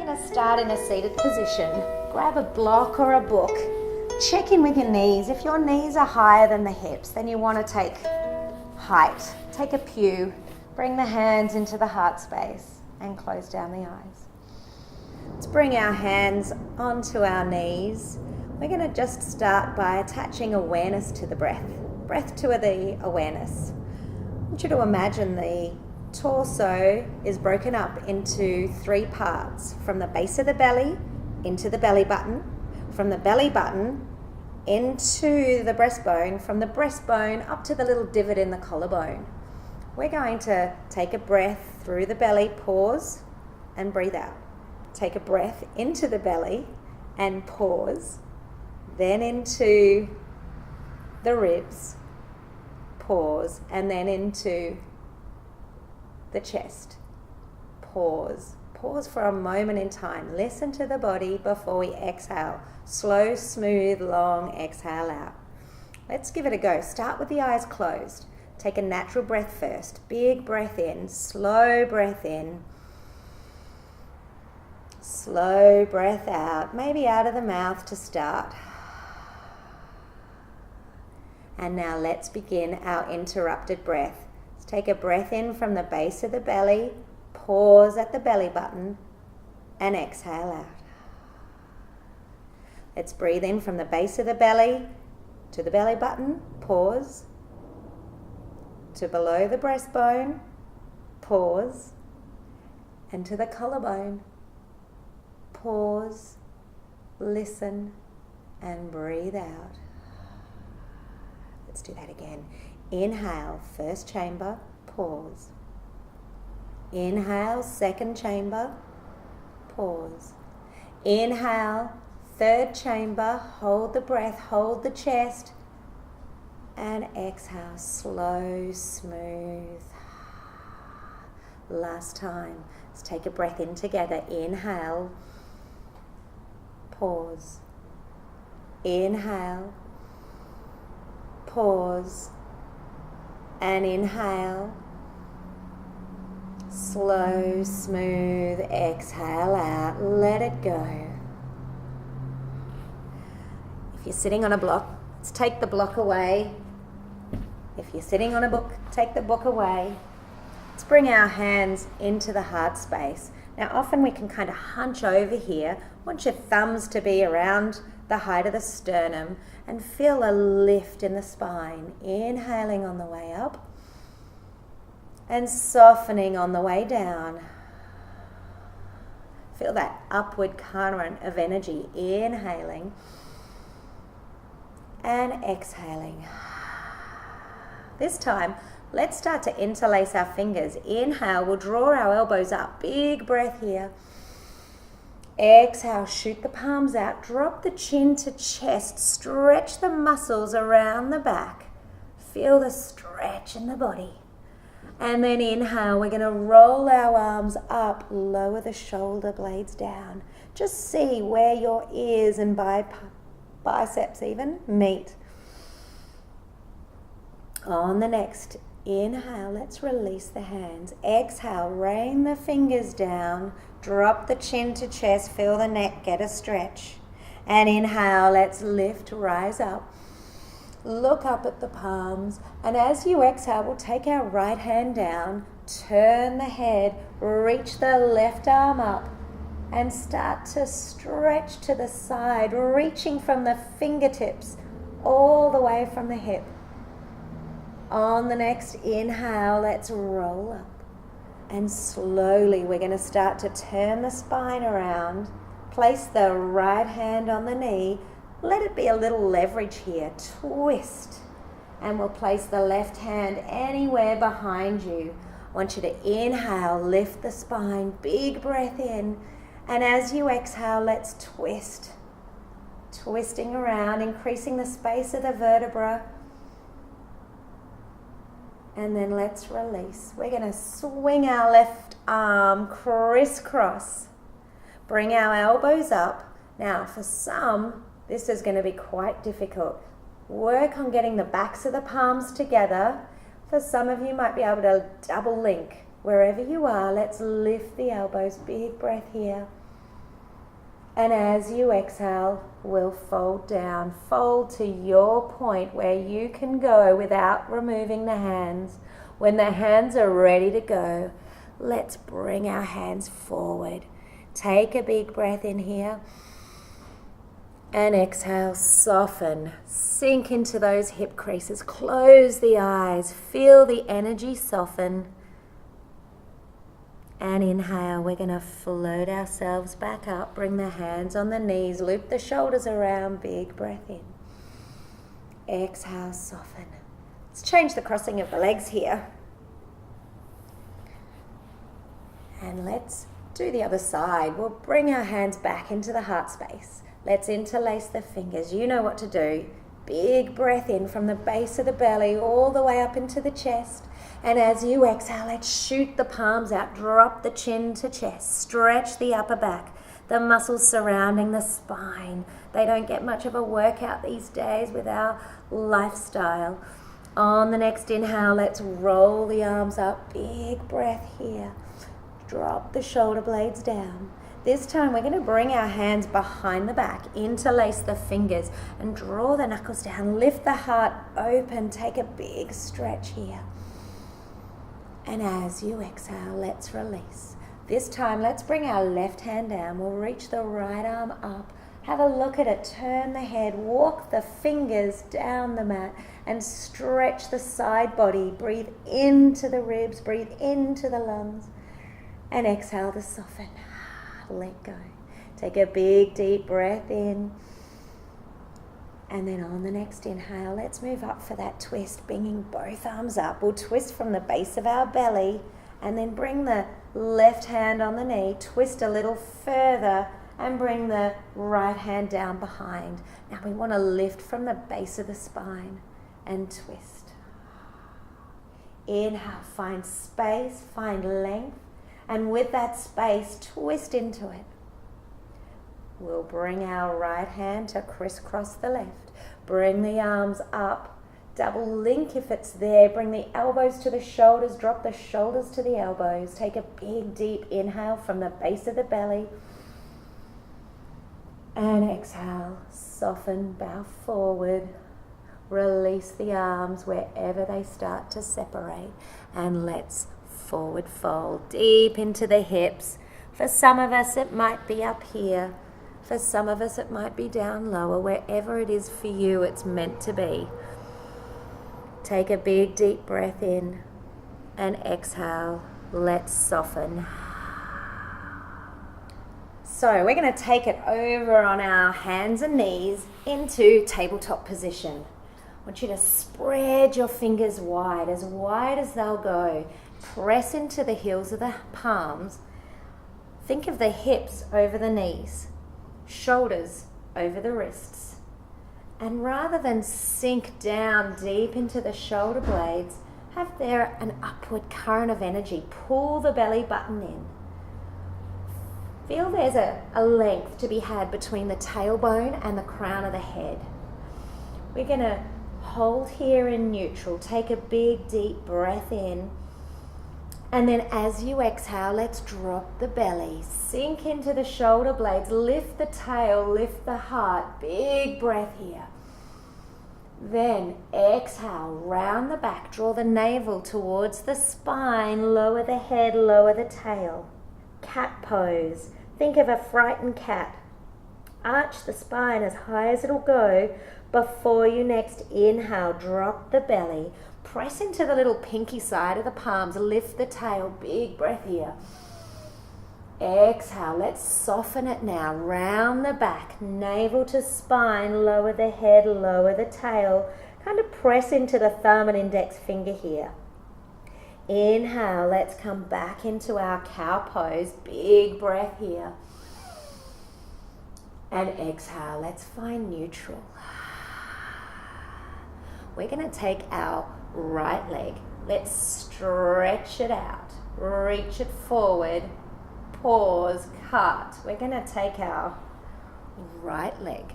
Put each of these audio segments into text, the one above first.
going to start in a seated position. Grab a block or a book. Check in with your knees. If your knees are higher than the hips, then you want to take height. Take a pew. Bring the hands into the heart space and close down the eyes. Let's bring our hands onto our knees. We're going to just start by attaching awareness to the breath. Breath to the awareness. I want you to imagine the torso is broken up into 3 parts. From the base of the belly into the belly button. From the belly button into the breastbone. From the breastbone up to the little divot in the collarbone. We're going to take a breath through the belly, pause and breathe out. Take a breath into the belly and pause. Then into the ribs, pause, and then into the chest, pause. Pause for a moment in time. Listen to the body before we exhale. Slow, smooth, long exhale out. Let's give it a go. Start with the eyes closed. Take a natural breath first. Big breath in, slow breath in. Slow breath out, maybe out of the mouth to start. And now let's begin our interrupted breath. Let's take a breath in from the base of the belly, pause at the belly button, and exhale out. Let's breathe in from the base of the belly to the belly button, pause, to below the breastbone, pause, and to the collarbone, pause, listen, and breathe out. Let's do that again. Inhale, first chamber, pause. Inhale, second chamber, pause. Inhale, third chamber, hold the breath, hold the chest, and exhale, slow, smooth. Last time. Let's take a breath in together. Inhale, pause. Inhale, pause, and inhale. Slow, smooth, exhale out. Let it go. If you're sitting on a block, let's take the block away. If you're sitting on a book, take the book away. Let's bring our hands into the heart space. Now often we can kind of hunch over here. I want your thumbs to be around the height of the sternum and feel a lift in the spine. Inhaling on the way up and softening on the way down. Feel that upward current of energy. Inhaling and exhaling. This time, let's start to interlace our fingers. Inhale, we'll draw our elbows up. Big breath here. Exhale, shoot the palms out. Drop the chin to chest. Stretch the muscles around the back. Feel the stretch in the body. And then inhale, we're going to roll our arms up. Lower the shoulder blades down. Just see where your ears and biceps even meet. On the next inhale, let's release the hands. Exhale, rain the fingers down. Drop the chin to chest. Feel the neck get a stretch. And inhale, let's lift, rise up. Look up at the palms. And as you exhale, we'll take our right hand down. Turn the head. Reach the left arm up. And start to stretch to the side. Reaching from the fingertips all the way from the hip. On the next inhale, let's roll up. And slowly we're going to start to turn the spine around. Place the right hand on the knee. Let it be a little leverage here. Twist. And we'll place the left hand anywhere behind you. I want you to inhale, lift the spine, big breath in. And as you exhale, let's twist. Twisting around, increasing the space of the vertebra. And then let's release. We're going to swing our left arm crisscross. Bring our elbows up. Now, for some, this is going to be quite difficult. Work on getting the backs of the palms together. For some of you, might be able to double link. Wherever you are, let's lift the elbows. Big breath here. And as you exhale, we'll fold down. Fold to your point where you can go without removing the hands. When the hands are ready to go, let's bring our hands forward. Take a big breath in here. And exhale, soften. Sink into those hip creases. Close the eyes. Feel the energy soften. And inhale, we're going to float ourselves back up. Bring the hands on the knees. Loop the shoulders around. Big breath in. Exhale, soften. Let's change the crossing of the legs here. And let's do the other side. We'll bring our hands back into the heart space. Let's interlace the fingers. You know what to do. Big breath in from the base of the belly all the way up into the chest. And as you exhale, let's shoot the palms out. Drop the chin to chest. Stretch the upper back. The muscles surrounding the spine. They don't get much of a workout these days with our lifestyle. On the next inhale, let's roll the arms up. Big breath here. Drop the shoulder blades down. This time we're going to bring our hands behind the back, interlace the fingers and draw the knuckles down. Lift the heart open. Take a big stretch here. And as you exhale, let's release. This time, let's bring our left hand down. We'll reach the right arm up. Have a look at it. Turn the head. Walk the fingers down the mat and stretch the side body. Breathe into the ribs. Breathe into the lungs. And exhale to soften. Let go. Take a big, deep breath in. And then on the next inhale, let's move up for that twist, bringing both arms up. We'll twist from the base of our belly and then bring the left hand on the knee, twist a little further and bring the right hand down behind. Now we want to lift from the base of the spine and twist. Inhale, find space, find length, and with that space, twist into it. We'll bring our right hand to crisscross the left. Bring the arms up. Double link if it's there. Bring the elbows to the shoulders. Drop the shoulders to the elbows. Take a big, deep inhale from the base of the belly. And exhale. Soften, bow forward. Release the arms wherever they start to separate. And let's forward fold deep into the hips. For some of us, it might be up here. For some of us, it might be down lower. Wherever it is for you, it's meant to be. Take a big, deep breath in and exhale. Let's soften. So we're going to take it over on our hands and knees into tabletop position. I want you to spread your fingers wide as they'll go. Press into the heels of the palms. Think of the hips over the knees. Shoulders over the wrists. And rather than sink down deep into the shoulder blades, have there an upward current of energy. Pull the belly button in. Feel there's a length to be had between the tailbone and the crown of the head. We're going to hold here in neutral. Take a big deep breath in. And then as you exhale, let's drop the belly. Sink into the shoulder blades. Lift the tail, lift the heart. Big breath here. Then exhale, round the back. Draw the navel towards the spine. Lower the head, lower the tail. Cat pose. Think of a frightened cat. Arch the spine as high as it'll go. Before you next inhale, drop the belly. Press into the little pinky side of the palms. Lift the tail. Big breath here. Exhale. Let's soften it now. Round the back. Navel to spine. Lower the head. Lower the tail. Kind of press into the thumb and index finger here. Inhale. Let's come back into our cow pose. Big breath here. And exhale. Let's find neutral. We're going to take our right leg. Let's stretch it out. Reach it forward. Pause. Cut. We're going to take our right leg.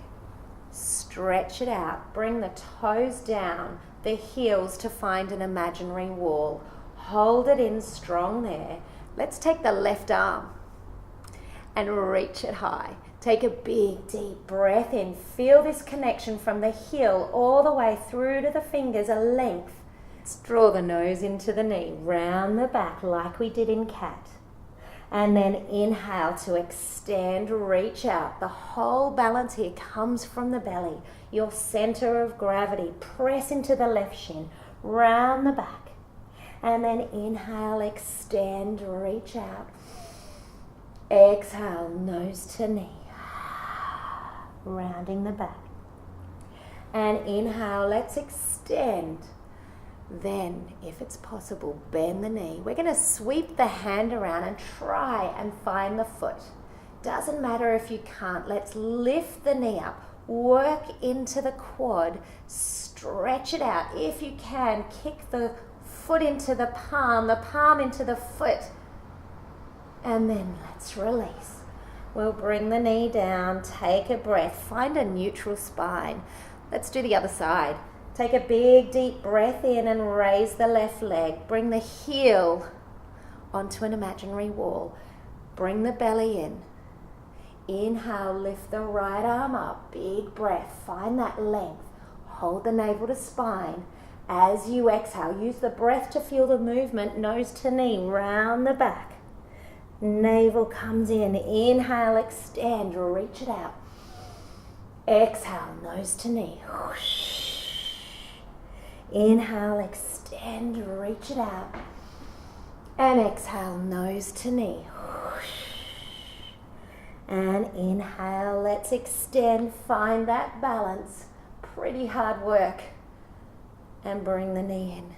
Stretch it out. Bring the toes down. The heels to find an imaginary wall. Hold it in strong there. Let's take the left arm and reach it high. Take a big deep breath in. Feel this connection from the heel all the way through to the fingers, a length. Let's draw the nose into the knee, round the back like we did in cat. And then inhale to extend, reach out. The whole balance here comes from the belly, your center of gravity. Press into the left shin, round the back. And then inhale, extend, reach out. Exhale, nose to knee, rounding the back. And inhale, let's extend. Then, if it's possible, bend the knee. We're going to sweep the hand around and try and find the foot. Doesn't matter if you can't. Let's lift the knee up. Work into the quad. Stretch it out. If you can, kick the foot into the palm into the foot. And then let's release. We'll bring the knee down. Take a breath. Find a neutral spine. Let's do the other side. Take a big deep breath in and raise the left leg. Bring the heel onto an imaginary wall. Bring the belly in. Inhale, lift the right arm up. Big breath. Find that length. Hold the navel to spine. As you exhale, use the breath to feel the movement. Nose to knee, round the back. Navel comes in. Inhale, extend, reach it out. Exhale, nose to knee. Whoosh. Inhale, extend, reach it out. And exhale, nose to knee. And inhale, let's extend, find that balance. Pretty hard work. And bring the knee in.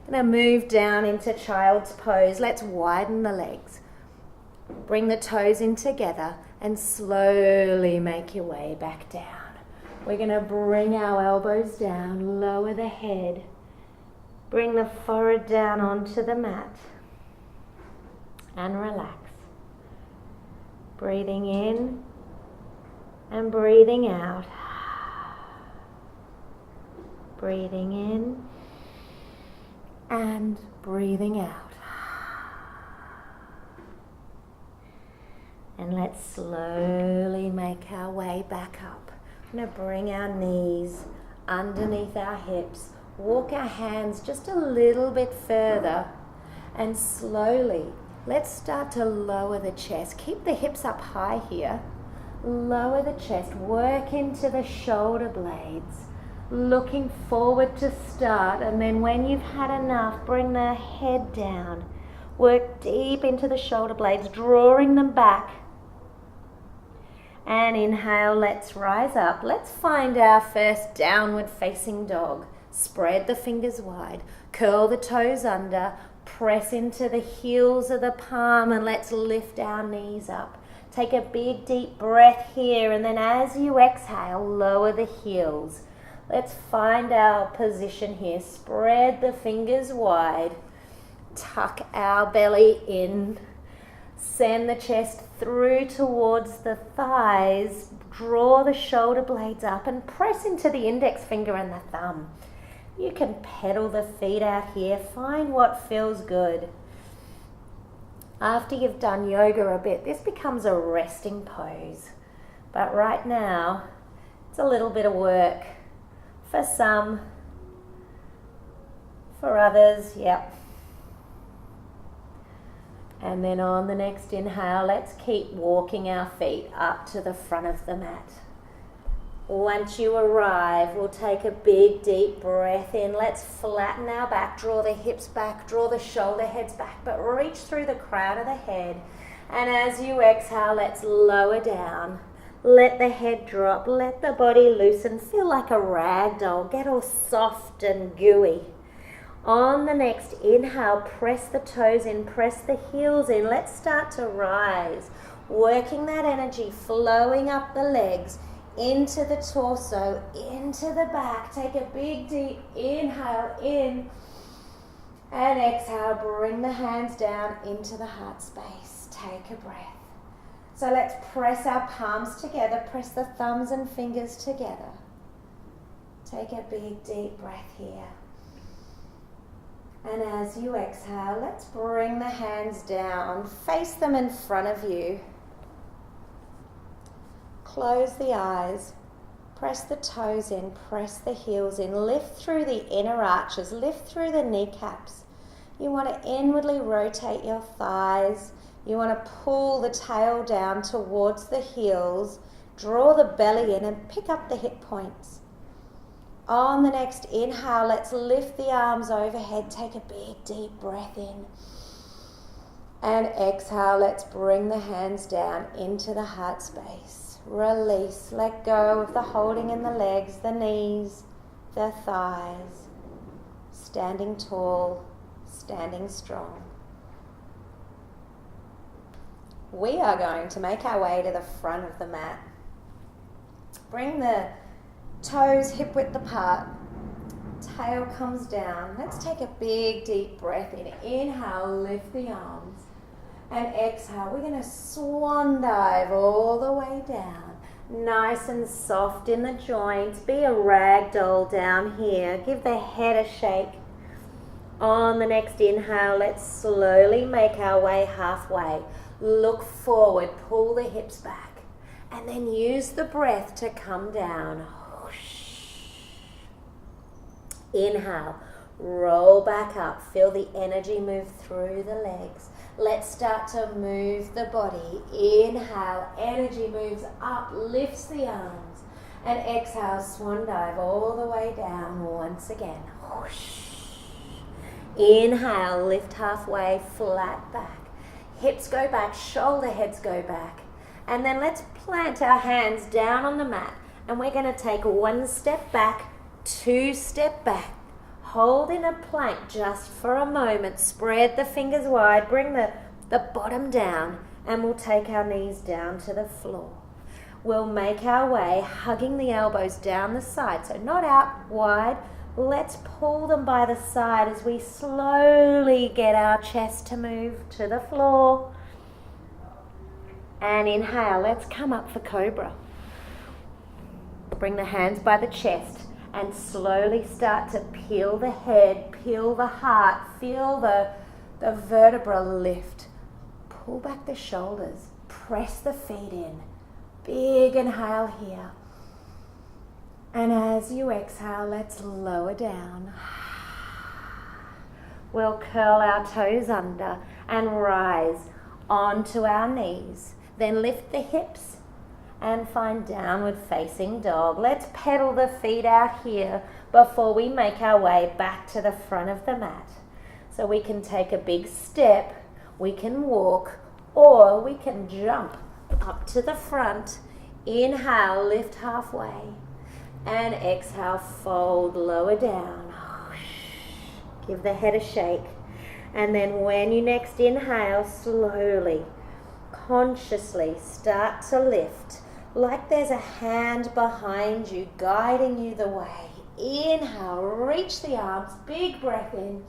I'm going to move down into child's pose. Let's widen the legs. Bring the toes in together and slowly make your way back down. We're going to bring our elbows down, lower the head, bring the forehead down onto the mat and relax. Breathing in and breathing out. Breathing in and breathing out. And let's slowly make our way back up. I'm going to bring our knees underneath our hips, walk our hands just a little bit further, and slowly let's start to lower the chest. Keep the hips up high here. Lower the chest, work into the shoulder blades, looking forward to start, and then when you've had enough, bring the head down. Work deep into the shoulder blades, drawing them back. And inhale, let's rise up. Let's find our first downward facing dog. Spread the fingers wide, curl the toes under, press into the heels of the palm, and let's lift our knees up. Take a big deep breath here, and then as you exhale, lower the heels. Let's find our position here. Spread the fingers wide, tuck our belly in. Send the chest through towards the thighs, draw the shoulder blades up and press into the index finger and the thumb. You can pedal the feet out here, find what feels good. After you've done yoga a bit, this becomes a resting pose. But right now, it's a little bit of work. For some, for others, yep. And then on the next inhale, let's keep walking our feet up to the front of the mat. Once you arrive, we'll take a big deep breath in. Let's flatten our back, draw the hips back, draw the shoulder heads back, but reach through the crown of the head. And as you exhale, let's lower down. Let the head drop, let the body loosen. Feel like a rag doll, get all soft and gooey. On the next inhale, press the toes in, press the heels in. Let's start to rise, working that energy, flowing up the legs, into the torso, into the back. Take a big deep inhale in, and exhale, bring the hands down into the heart space. Take a breath. So let's press our palms together, press the thumbs and fingers together. Take a big deep breath here. And as you exhale, let's bring the hands down, face them in front of you. Close the eyes. Press the toes in, press the heels in. Lift through the inner arches, lift through the kneecaps. You want to inwardly rotate your thighs. You want to pull the tail down towards the heels. Draw the belly in and pick up the hip points. On the next inhale, let's lift the arms overhead. Take a big, deep breath in. And exhale, let's bring the hands down into the heart space. Release, let go of the holding in the legs, the knees, the thighs. Standing tall, standing strong. We are going to make our way to the front of the mat. Bring the toes hip width apart. Tail comes down. Let's take a big deep breath in. Inhale, lift the arms. And exhale, we're going to swan dive all the way down. Nice and soft in the joints. Be a ragdoll down here. Give the head a shake. On the next inhale, let's slowly make our way halfway. Look forward, pull the hips back. And then use the breath to come down. Inhale, roll back up. Feel the energy move through the legs. Let's start to move the body. Inhale, energy moves up, lifts the arms. And exhale, swan dive all the way down once again. Inhale, lift halfway, flat back. Hips go back, shoulder heads go back. And then let's plant our hands down on the mat. And we're going to take 1 step back, 2 step back. Hold in a plank just for a moment. Spread the fingers wide. Bring the bottom down. And we'll take our knees down to the floor. We'll make our way, hugging the elbows down the side. So not out wide. Let's pull them by the side as we slowly get our chest to move to the floor. And inhale. Let's come up for cobra. Bring the hands by the chest. And slowly start to peel the head, peel the heart, feel the vertebra lift. Pull back the shoulders, press the feet in. Big inhale here. And as you exhale, let's lower down. We'll curl our toes under and rise onto our knees. Then lift the hips and find downward facing dog. Let's pedal the feet out here before we make our way back to the front of the mat. So we can take a big step, we can walk, or we can jump up to the front. Inhale, lift halfway. And exhale, fold, lower down. Give the head a shake. And then when you next inhale, slowly, consciously start to lift. Like there's a hand behind you, guiding you the way. Inhale, reach the arms, big breath in.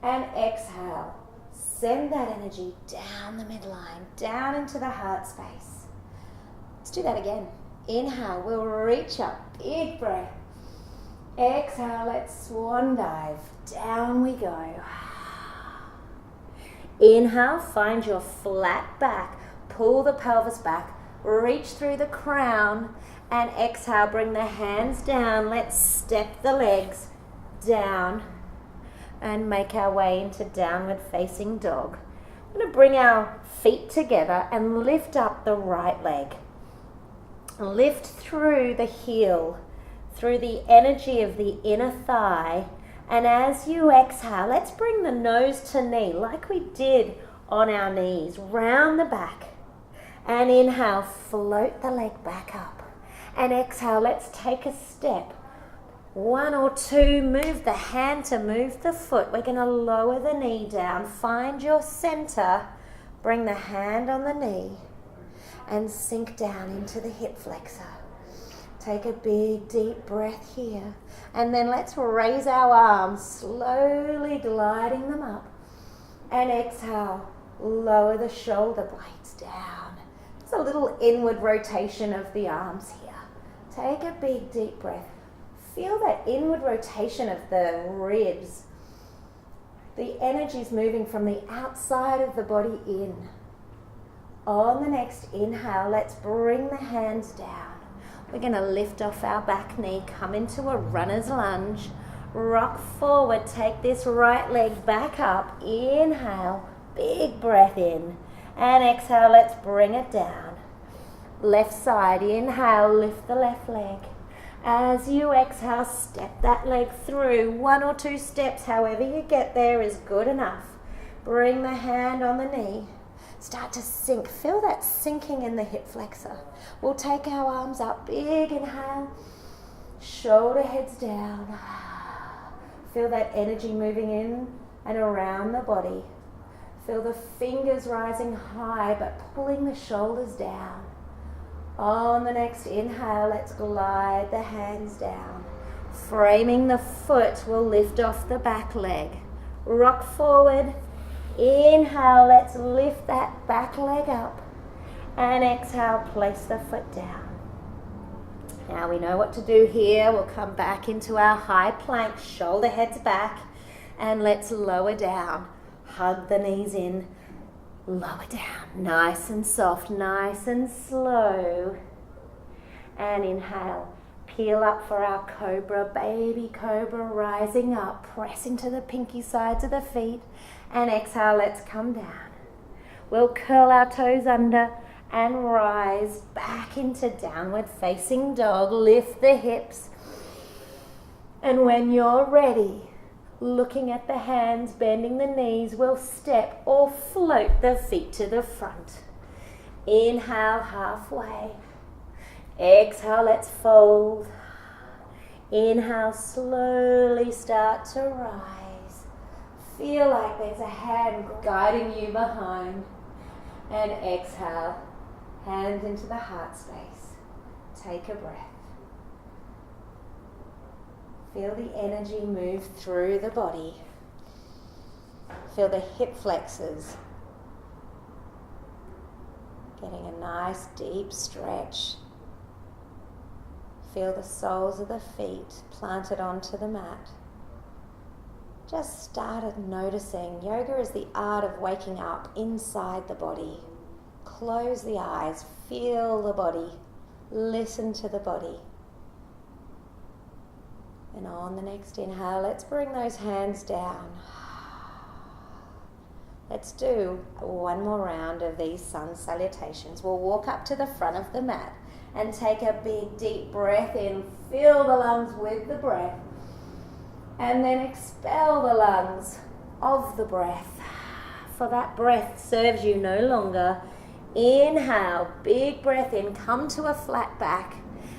And exhale, send that energy down the midline, down into the heart space. Let's do that again. Inhale, we'll reach up, big breath. Exhale, let's swan dive. Down we go. Inhale, find your flat back. Pull the pelvis back. Reach through the crown. And exhale, bring the hands down. Let's step the legs down and make our way into downward facing dog. We're going to bring our feet together and lift up the right leg. Lift through the heel, through the energy of the inner thigh. And as you exhale, let's bring the nose to knee like we did on our knees, round the back. And inhale, float the leg back up. And exhale, let's take a step. 1 or 2, move the hand to move the foot. We're going to lower the knee down. Find your center. Bring the hand on the knee and sink down into the hip flexor. Take a big deep breath here. And then let's raise our arms, slowly gliding them up. And exhale, lower the shoulder blades down. It's a little inward rotation of the arms here. Take a big deep breath. Feel that inward rotation of the ribs. The energy is moving from the outside of the body in. On the next inhale, let's bring the hands down. We're going to lift off our back knee, come into a runner's lunge, rock forward, take this right leg back up, inhale, big breath in, and exhale, let's bring it down. Left side, inhale, lift the left leg. As you exhale, step that leg through. 1 or 2 steps, however you get there is good enough. Bring the hand on the knee. Start to sink. Feel that sinking in the hip flexor. We'll take our arms up. Big inhale. Shoulder heads down. Feel that energy moving in and around the body. Feel the fingers rising high but pulling the shoulders down. On the next inhale, let's glide the hands down. Framing the foot, we'll lift off the back leg. Rock forward. Inhale, let's lift that back leg up. And exhale, place the foot down. Now we know what to do here. We'll come back into our high plank, shoulder heads back, and let's lower down. Hug the knees in, lower down. Nice and soft, nice and slow. And inhale, peel up for our cobra, baby cobra, rising up, press into the pinky sides of the feet. And exhale, let's come down. We'll curl our toes under and rise back into downward facing dog. Lift the hips. And when you're ready, looking at the hands, bending the knees, we'll step or float the feet to the front. Inhale, halfway. Exhale, let's fold. Inhale, slowly start to rise. Feel like there's a hand guiding you behind. And exhale, hands into the heart space. Take a breath. Feel the energy move through the body. Feel the hip flexors. Getting a nice deep stretch. Feel the soles of the feet planted onto the mat. Just started noticing. Yoga is the art of waking up inside the body. Close the eyes, feel the body, listen to the body. And on the next inhale, let's bring those hands down. Let's do one more round of these sun salutations. We'll walk up to the front of the mat and take a big deep breath in. Fill the lungs with the breath. And then expel the lungs of the breath. For that breath serves you no longer. Inhale, big breath in, come to a flat back.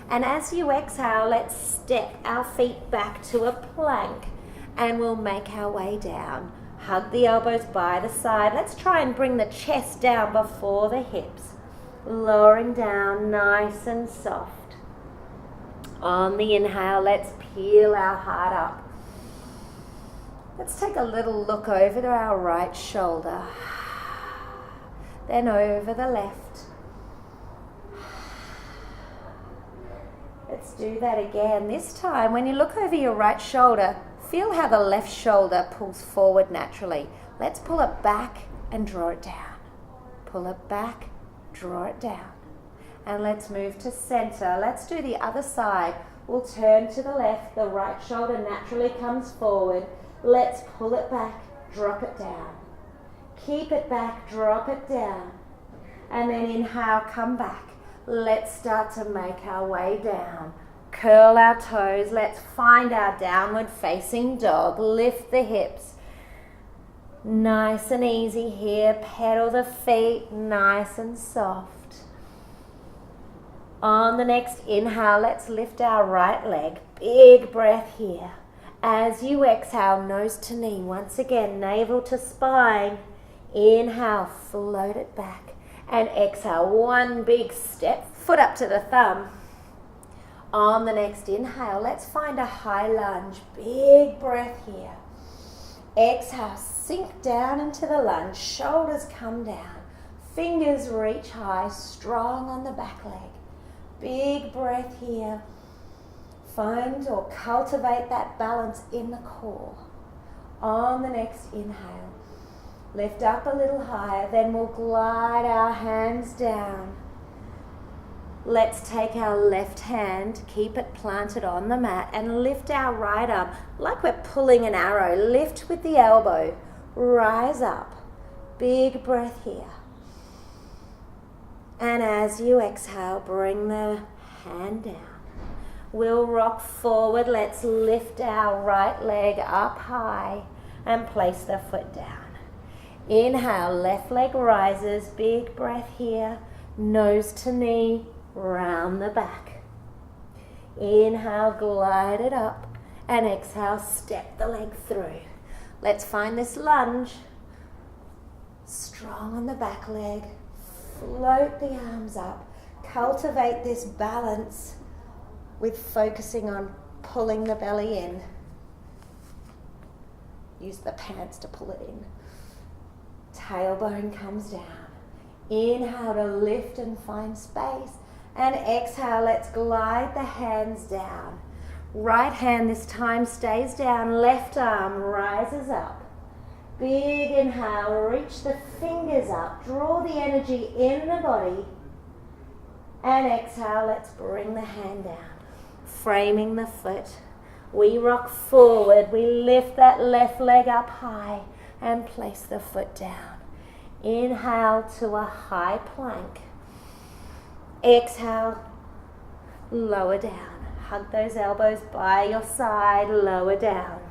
And as you exhale, let's step our feet back to a plank and we'll make our way down. Hug the elbows by the side. Let's try and bring the chest down before the hips. Lowering down nice and soft. On the inhale, let's peel our heart up. Let's take a little look over to our right shoulder, then over the left. Let's do that again. This time, when you look over your right shoulder, feel how the left shoulder pulls forward naturally. Let's pull it back and draw it down. Pull it back, draw it down. And let's move to center. Let's do the other side. We'll turn to the left. The right shoulder naturally comes forward. Let's pull it back, drop it down. Keep it back, drop it down. And then inhale, come back. Let's start to make our way down. Curl our toes. Let's find our downward facing dog. Lift the hips. Nice and easy here. Pedal the feet, nice and soft. On the next inhale, let's lift our right leg. Big breath here. As you exhale, nose to knee. Once again, navel to spine. Inhale, float it back. And exhale, one big step, foot up to the thumb. On the next inhale, let's find a high lunge. Big breath here. Exhale, sink down into the lunge. Shoulders come down. Fingers reach high, strong on the back leg. Big breath here. Find or cultivate that balance in the core. On the next inhale, Lift up a little higher, then we'll glide our hands down. Let's take our left hand, keep it planted on the mat, and lift our right arm like we're pulling an arrow. Lift with the elbow, rise up. Big breath here. And as you exhale, bring the hand down. We'll rock forward. Let's lift our right leg up high and place the foot down. Inhale, left leg rises. Big breath here. Nose to knee, round the back. Inhale, glide it up. And exhale, step the leg through. Let's find this lunge. Strong on the back leg. Float the arms up. Cultivate this balance with focusing on pulling the belly in. Use the pants to pull it in. Tailbone comes down. Inhale to lift and find space. And exhale, let's glide the hands down. Right hand this time stays down. Left arm rises up. Big inhale, reach the fingers up. Draw the energy in the body. And exhale, let's bring the hand down. Framing the foot. We rock forward. We lift that left leg up high and place the foot down. Inhale to a high plank. Exhale, lower down. Hug those elbows by your side, lower down.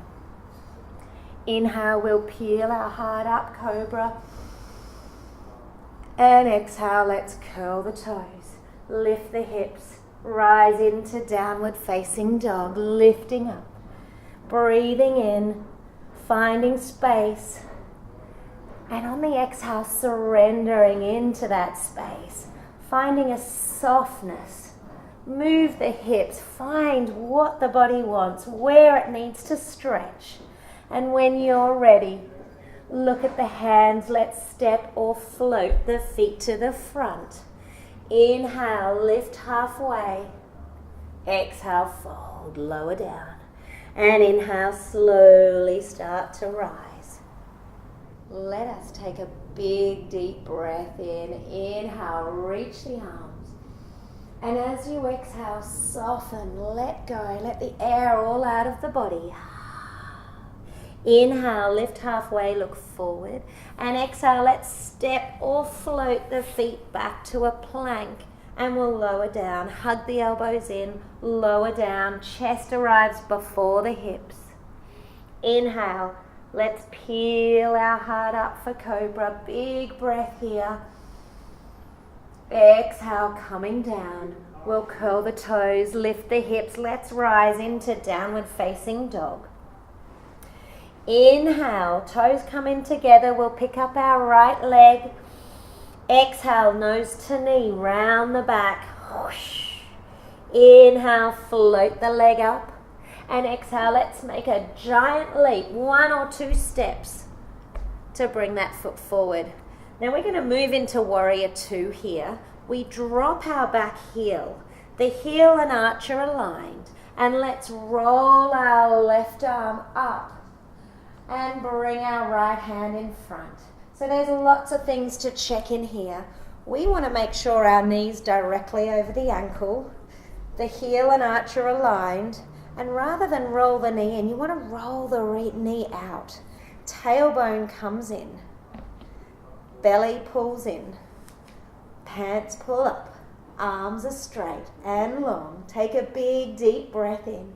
Inhale, we'll peel our heart up, cobra. And exhale, let's curl the toes. Lift the hips. Rise into downward facing dog, lifting up. Breathing in, finding space. And on the exhale, surrendering into that space. Finding a softness. Move the hips. Find what the body wants, where it needs to stretch. And when you're ready, look at the hands. Let's step or float the feet to the front. Inhale, lift halfway. Exhale, fold, lower down. And inhale, slowly start to rise. Let us take a big, deep breath in. Inhale, reach the arms. And as you exhale, soften, let go, let the air all out of the body. Inhale, lift halfway, look forward. And exhale, let's step or float the feet back to a plank. And we'll lower down, hug the elbows in, lower down. Chest arrives before the hips. Inhale, let's peel our heart up for cobra. Big breath here. Exhale, coming down. We'll curl the toes, lift the hips. Let's rise into downward facing dog. Inhale, toes come in together. We'll pick up our right leg. Exhale, nose to knee, round the back. Whoosh. Inhale, float the leg up. And exhale, let's make a giant leap, 1 or 2 steps to bring that foot forward. Now we're going to move into warrior 2 here. We drop our back heel. The heel and arch are aligned. And let's roll our left arm up. And bring our right hand in front. So there's lots of things to check in here. We want to make sure our knees directly over the ankle. The heel and arch are aligned. And rather than roll the knee in, you want to roll the knee out. Tailbone comes in. Belly pulls in. Pants pull up. Arms are straight and long. Take a big, deep breath in.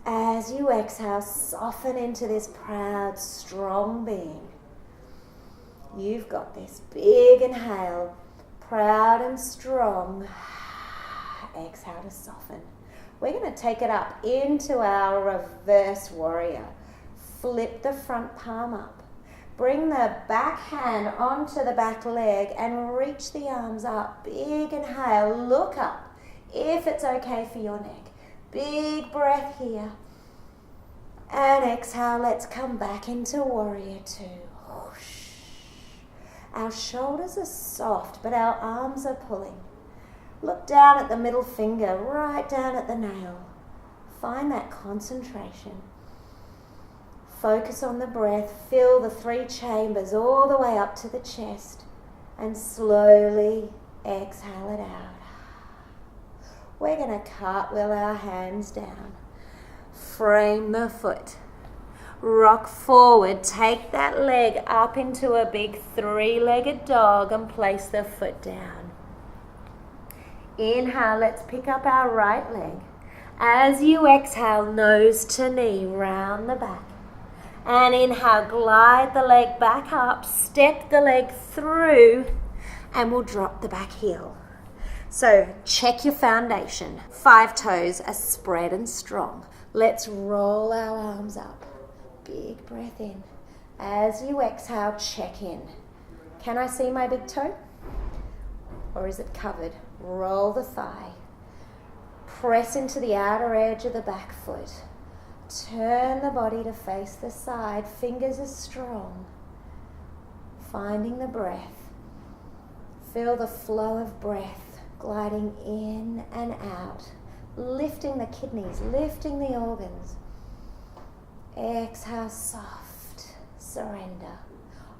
As you exhale, soften into this proud, strong being. You've got this. Big inhale, proud and strong. Exhale to soften. We're going to take it up into our reverse warrior. Flip the front palm up. Bring the back hand onto the back leg and reach the arms up. Big inhale, look up if it's okay for your neck. Big breath here. And exhale, let's come back into warrior 2. Whoosh. Our shoulders are soft, but our arms are pulling. Look down at the middle finger, right down at the nail. Find that concentration. Focus on the breath. Fill the 3 chambers all the way up to the chest. And slowly exhale it out. We're going to cartwheel our hands down. Frame the foot. Rock forward. Take that leg up into a big 3-legged dog and place the foot down. Inhale, let's pick up our right leg. As you exhale, nose to knee, round the back. And inhale, glide the leg back up, step the leg through, and we'll drop the back heel. So check your foundation. 5 toes are spread and strong. Let's roll our arms up. Big breath in. As you exhale, check in. Can I see my big toe? Or is it covered? Roll the thigh. Press into the outer edge of the back foot. Turn the body to face the side. Fingers are strong. Finding the breath. Feel the flow of breath gliding in and out. Lifting the kidneys, lifting the organs. Exhale, soft. Surrender.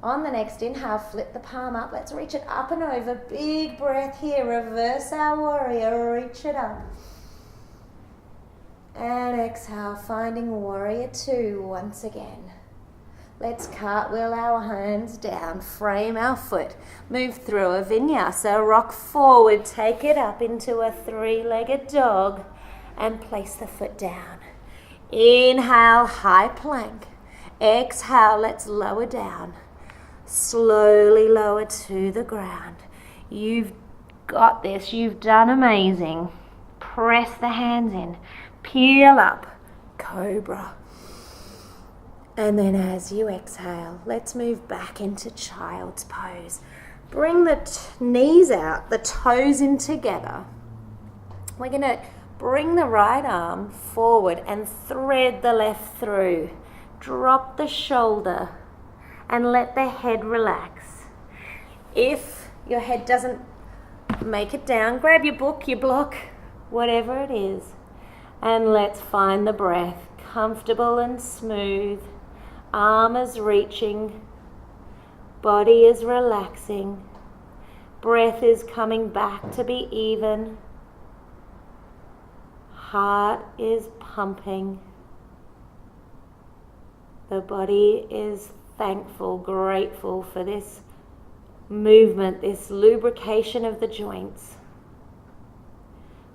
On the next inhale, flip the palm up. Let's reach it up and over. Big breath here. Reverse our warrior. Reach it up. And exhale, finding warrior 2 once again. Let's cartwheel our hands down. Frame our foot. Move through a vinyasa. Rock forward. Take it up into a 3-legged dog. And place the foot down. Inhale, high plank. Exhale, let's lower down. Slowly lower to the ground. You've got this. You've done amazing. Press the hands in. Peel up. Cobra. And then as you exhale, let's move back into child's pose. Bring the knees out, the toes in together. We're going to bring the right arm forward and thread the left through. Drop the shoulder and let the head relax. If your head doesn't make it down, grab your book, your block, whatever it is, and let's find the breath. Comfortable and smooth. Arm is reaching. Body is relaxing. Breath is coming back to be even. Heart is pumping. The body is thankful, grateful for this movement, this lubrication of the joints.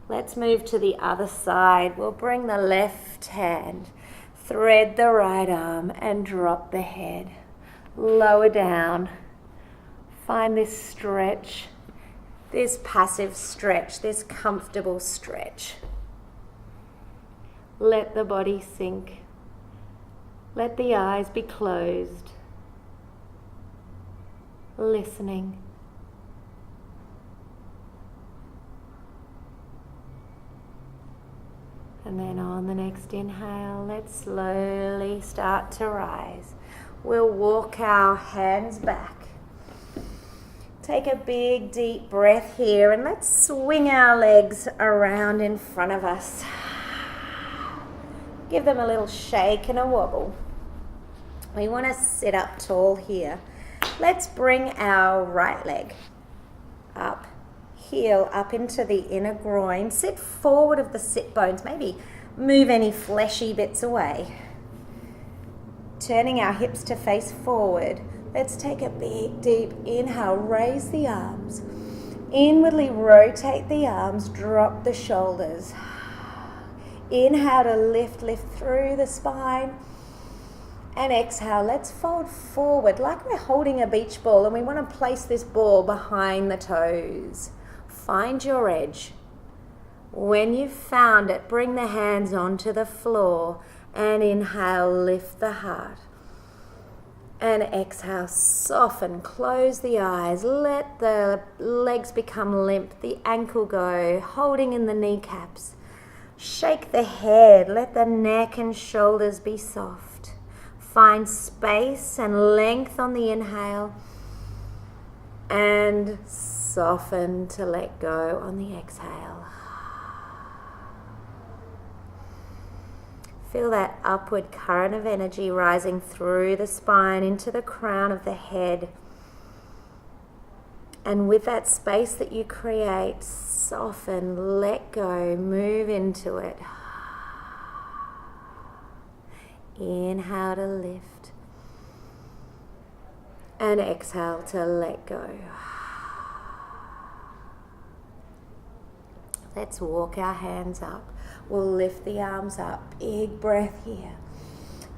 Let's move to the other side. We'll bring the left hand, thread the right arm, and drop the head. Lower down. Find this stretch, this passive stretch, this comfortable stretch. Let the body sink. Let the eyes be closed. Listening. And then on the next inhale, let's slowly start to rise. We'll walk our hands back. Take a big deep breath here and let's swing our legs around in front of us. Give them a little shake and a wobble. We want to sit up tall here. Let's bring our right leg up, heel up into the inner groin. Sit forward of the sit bones. Maybe move any fleshy bits away. Turning our hips to face forward. Let's take a big deep inhale. Raise the arms. Inwardly rotate the arms. Drop the shoulders. Inhale to lift through the spine. And exhale, let's fold forward like we're holding a beach ball and we want to place this ball behind the toes. Find your edge. When you've found it, bring the hands onto the floor and inhale, lift the heart. And exhale, soften, close the eyes, let the legs become limp, the ankle go, holding in the kneecaps. Shake the head, let the neck and shoulders be soft. Find space and length on the inhale and soften to let go on the exhale. Feel that upward current of energy rising through the spine into the crown of the head. And with that space that you create, soften, let go, move into it. Inhale to lift. And exhale to let go. Let's walk our hands up. We'll lift the arms up. Big breath here.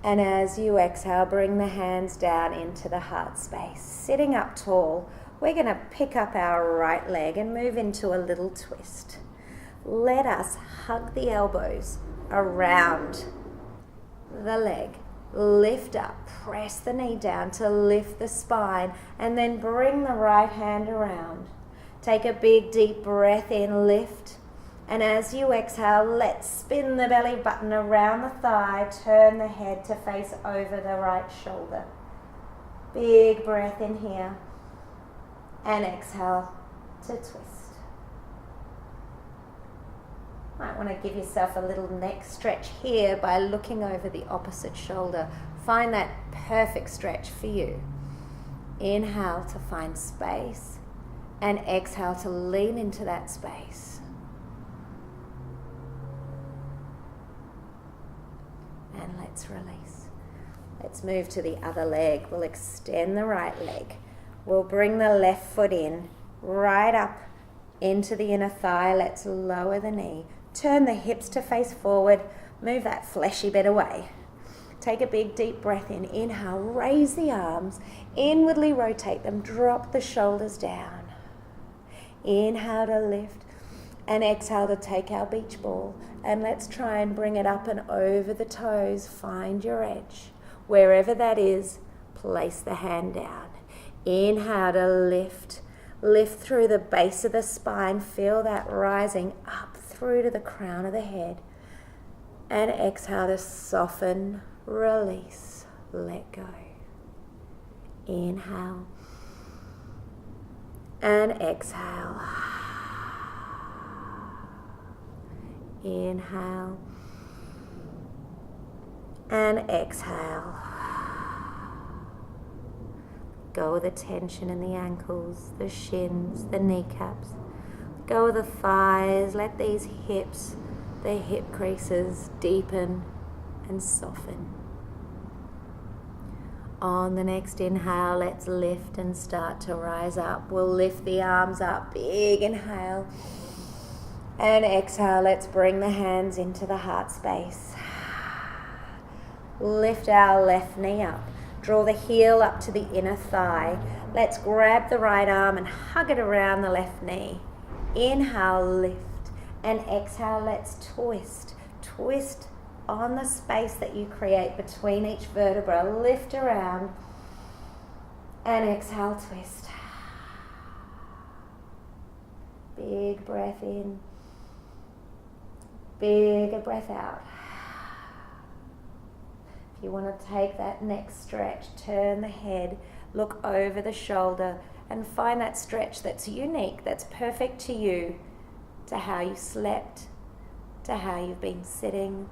And as you exhale, bring the hands down into the heart space. Sitting up tall, we're going to pick up our right leg and move into a little twist. Let us hug the elbows around the leg. Lift up, press the knee down to lift the spine, and then bring the right hand around. Take a big deep breath in, lift. And as you exhale, let's spin the belly button around the thigh, turn the head to face over the right shoulder. Big breath in here. And exhale to twist. Might want to give yourself a little neck stretch here by looking over the opposite shoulder. Find that perfect stretch for you. Inhale to find space, and exhale to lean into that space. And let's release. Let's move to the other leg. We'll extend the right leg. We'll bring the left foot in, right up into the inner thigh. Let's lower the knee. Turn the hips to face forward. Move that fleshy bit away. Take a big deep breath in. Inhale, raise the arms. Inwardly rotate them. Drop the shoulders down. Inhale to lift. And exhale to take our beach ball. And let's try and bring it up and over the toes. Find your edge. Wherever that is, place the hand down. Inhale to lift. Lift through the base of the spine. Feel that rising up through to the crown of the head. And exhale to soften, release, let go. Inhale. And exhale. Inhale. And exhale. Go with the tension in the ankles, the shins, the kneecaps. Go with the thighs. Let these hips, the hip creases deepen and soften. On the next inhale, let's lift and start to rise up. We'll lift the arms up. Big inhale. And exhale, let's bring the hands into the heart space. Lift our left knee up. Draw the heel up to the inner thigh. Let's grab the right arm and hug it around the left knee. Inhale, lift. And exhale, let's twist. Twist on the space that you create between each vertebra. Lift around. And exhale, twist. Big breath in. Big breath out. You want to take that next stretch, turn the head, look over the shoulder, and find that stretch that's unique, that's perfect to you, to how you slept, to how you've been sitting.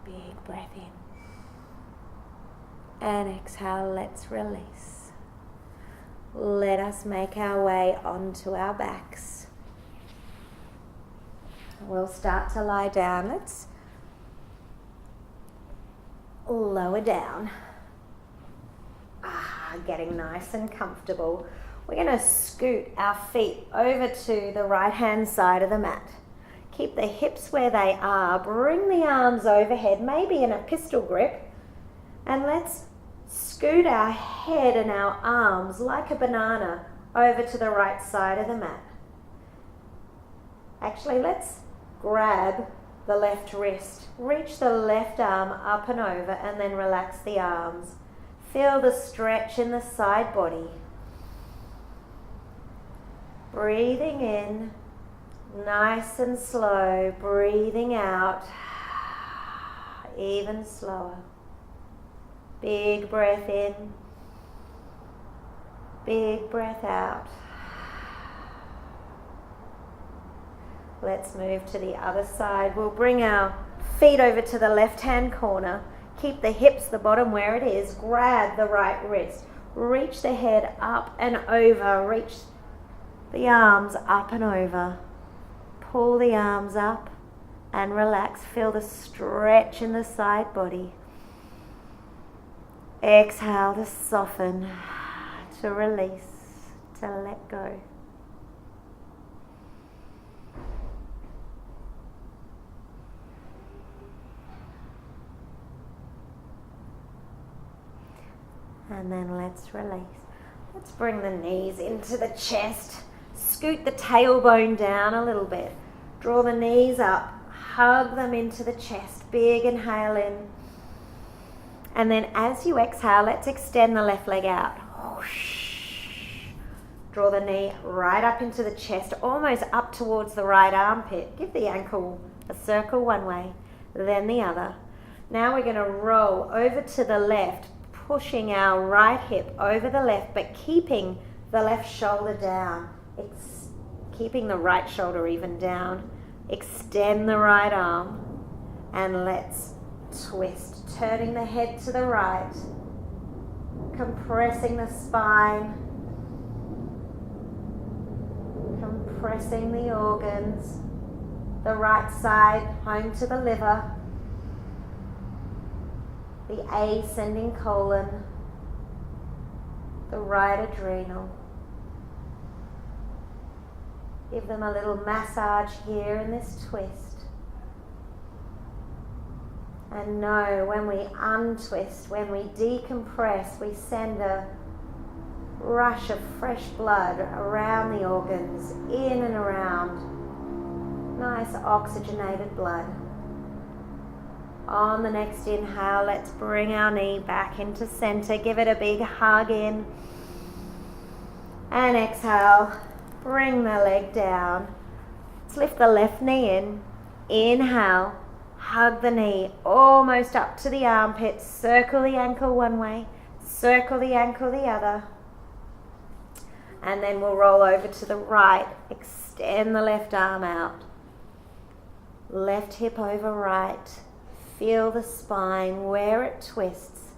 Big breath in. And exhale, let's release. Let us make our way onto our backs. We'll start to lie down. Let's lower down. Getting nice and comfortable. We're going to scoot our feet over to the right hand side of the mat. Keep the hips where they are. Bring the arms overhead, maybe in a pistol grip. And let's scoot our head and our arms like a banana over to the right side of the mat. Actually, let's grab the left wrist. Reach the left arm up and over and then relax the arms. Feel the stretch in the side body. Breathing in, nice and slow. Breathing out, even slower. Big breath in, big breath out. Let's move to the other side. We'll bring our feet over to the left-hand corner. Keep the hips, the bottom where it is. Grab the right wrist. Reach the head up and over. Reach the arms up and over. Pull the arms up and relax. Feel the stretch in the side body. Exhale to soften, to release, to let go. And then let's release. Let's bring the knees into the chest. Scoot the tailbone down a little bit. Draw the knees up. Hug them into the chest. Big inhale in. And then as you exhale, let's extend the left leg out. Draw the knee right up into the chest, almost up towards the right armpit. Give the ankle a circle one way, then the other. Now we're going to roll over to the left, pushing our right hip over the left, but keeping the left shoulder down. Keeping the right shoulder even down. Extend the right arm, and let's twist. Turning the head to the right, compressing the spine, compressing the organs, the right side home to the liver, the ascending colon, the right adrenal. Give them a little massage here in this twist. And know when we untwist, when we decompress, we send a rush of fresh blood around the organs, in and around. Nice oxygenated blood. On the next inhale, let's bring our knee back into center. Give it a big hug in. And exhale, bring the leg down. Let's lift the left knee in. Inhale. Hug the knee almost up to the armpit. Circle the ankle one way. Circle the ankle the other. And then we'll roll over to the right. Extend the left arm out. Left hip over right. Feel the spine where it twists.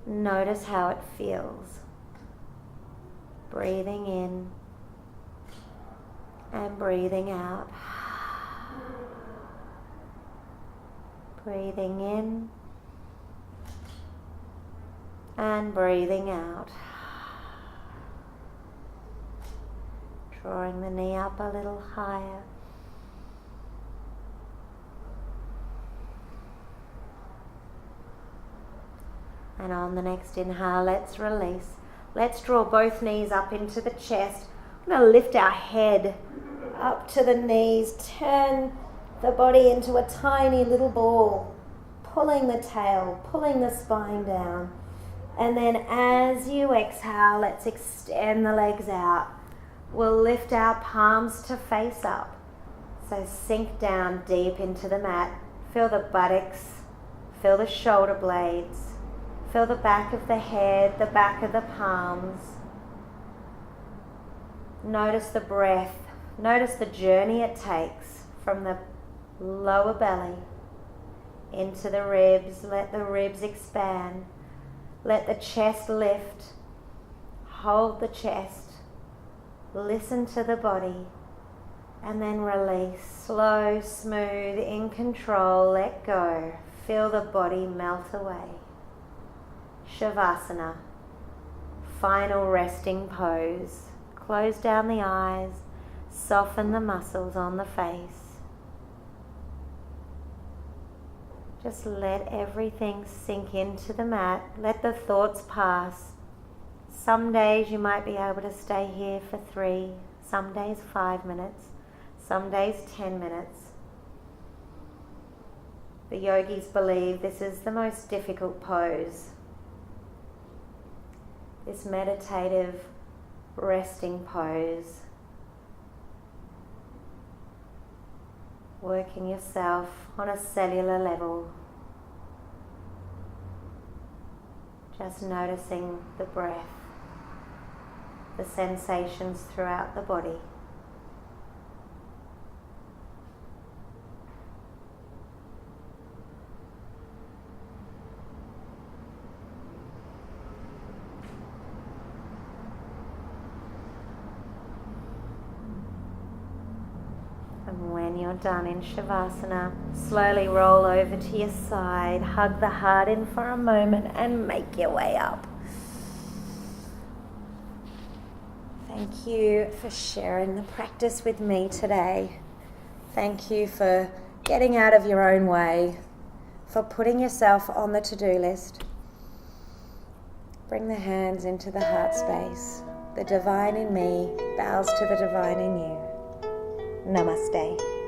Notice how it feels. Breathing in and breathing out. Breathing in and breathing out. Drawing the knee up a little higher. And on the next inhale, let's release. Let's draw both knees up into the chest. We're going to lift our head up to the knees. Turn the body into a tiny little ball, pulling the tail, pulling the spine down. And then as you exhale, let's extend the legs out. We'll lift our palms to face up. So sink down deep into the mat. Feel the buttocks, feel the shoulder blades, feel the back of the head, the back of the palms. Notice the breath. Notice the journey it takes from the lower belly into the ribs. Let the ribs expand. Let the chest lift. Hold the chest. Listen to the body. And then release. Slow, smooth, in control. Let go. Feel the body melt away. Shavasana. Final resting pose. Close down the eyes. Soften the muscles on the face. Just let everything sink into the mat. Let the thoughts pass. Some days you might be able to stay here for 3, some days 5 minutes, some days 10 minutes. The yogis believe this is the most difficult pose. This meditative resting pose. Working yourself on a cellular level. Just noticing the breath, the sensations throughout the body. And when you're done in Shavasana, slowly roll over to your side, hug the heart in for a moment and make your way up. Thank you for sharing the practice with me today. Thank you for getting out of your own way, for putting yourself on the to-do list. Bring the hands into the heart space. The divine in me bows to the divine in you. Namaste.